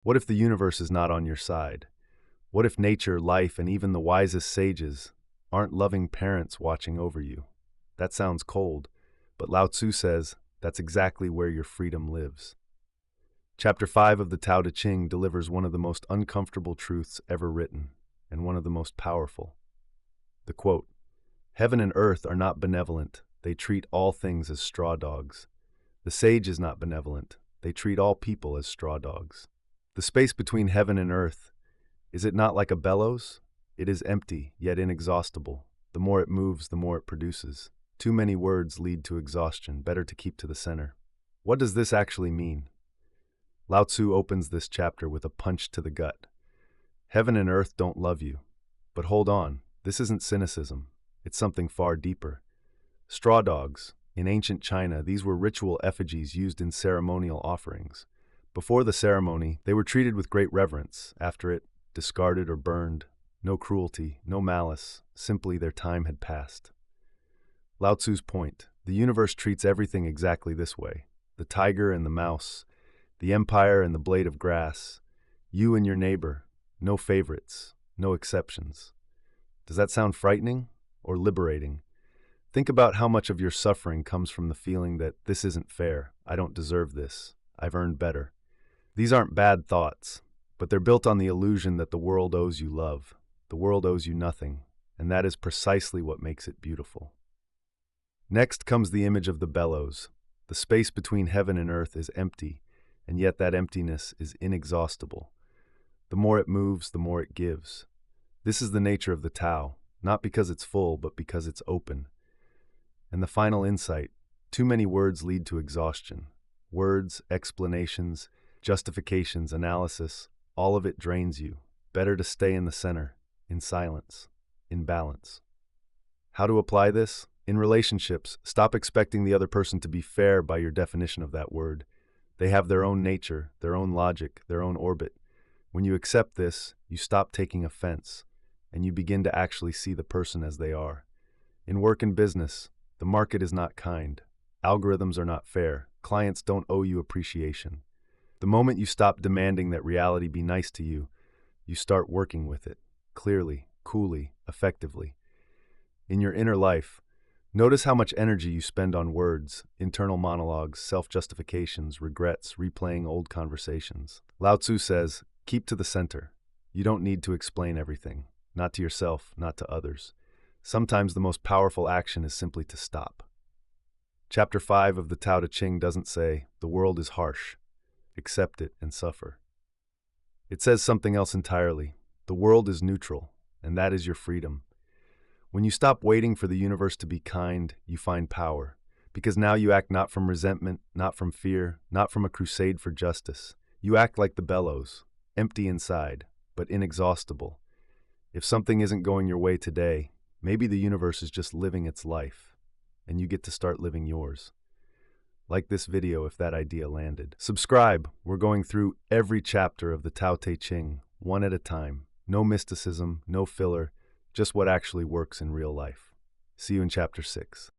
What if the universe is not on your side? What if nature, life, and even the wisest sages aren't loving parents watching over you? That sounds cold, but Lao Tzu says that's exactly where your freedom lives. Chapter 5 of the Tao Te Ching delivers one of the most uncomfortable truths ever written, and one of the most powerful. The quote, "Heaven and earth are not benevolent, they treat all things as straw dogs. The sage is not benevolent, they treat all people as straw dogs." The space between heaven and earth, is it not like a bellows? It is empty, yet inexhaustible. The more it moves, the more it produces. Too many words lead to exhaustion, better to keep to the center. What does this actually mean? Lao Tzu opens this chapter with a punch to the gut. Heaven and earth don't love you. But hold on, this isn't cynicism. It's something far deeper. Straw dogs. In ancient China, these were ritual effigies used in ceremonial offerings. Before the ceremony, they were treated with great reverence. After it, discarded or burned. No cruelty, no malice, simply their time had passed. Lao Tzu's point, the universe treats everything exactly this way. The tiger and the mouse, the empire and the blade of grass, you and your neighbor, no favorites, no exceptions. Does that sound frightening or liberating? Think about how much of your suffering comes from the feeling that this isn't fair, I don't deserve this, I've earned better. These aren't bad thoughts, but they're built on the illusion that the world owes you love. The world owes you nothing, and that is precisely what makes it beautiful. Next comes the image of the bellows. The space between heaven and earth is empty, and yet that emptiness is inexhaustible. The more it moves, the more it gives. This is the nature of the Tao, not because it's full, but because it's open. And the final insight, too many words lead to exhaustion. Words, explanations, justifications, analysis, all of it drains you. Better to stay in the center, in silence, in balance. How to apply this? In relationships, stop expecting the other person to be fair by your definition of that word. They have their own nature, their own logic, their own orbit. When you accept this, you stop taking offense, and you begin to actually see the person as they are. In work and business, the market is not kind. Algorithms are not fair. Clients don't owe you appreciation. The moment you stop demanding that reality be nice to you, you start working with it, clearly, coolly, effectively. In your inner life, notice how much energy you spend on words, internal monologues, self-justifications, regrets, replaying old conversations. Lao Tzu says, keep to the center. You don't need to explain everything, not to yourself, not to others. Sometimes the most powerful action is simply to stop. Chapter 5 of the Tao Te Ching doesn't say, the world is harsh. Accept it and suffer. It says something else entirely. The world is neutral, and that is your freedom. When you stop waiting for the universe to be kind, you find power, because now you act not from resentment, not from fear, not from a crusade for justice. You act like the bellows, empty inside, but inexhaustible. If something isn't going your way today, maybe the universe is just living its life, and you get to start living yours. Like this video if that idea landed. Subscribe, we're going through every chapter of the Tao Te Ching, one at a time. No mysticism, no filler, just what actually works in real life. See you in chapter 6.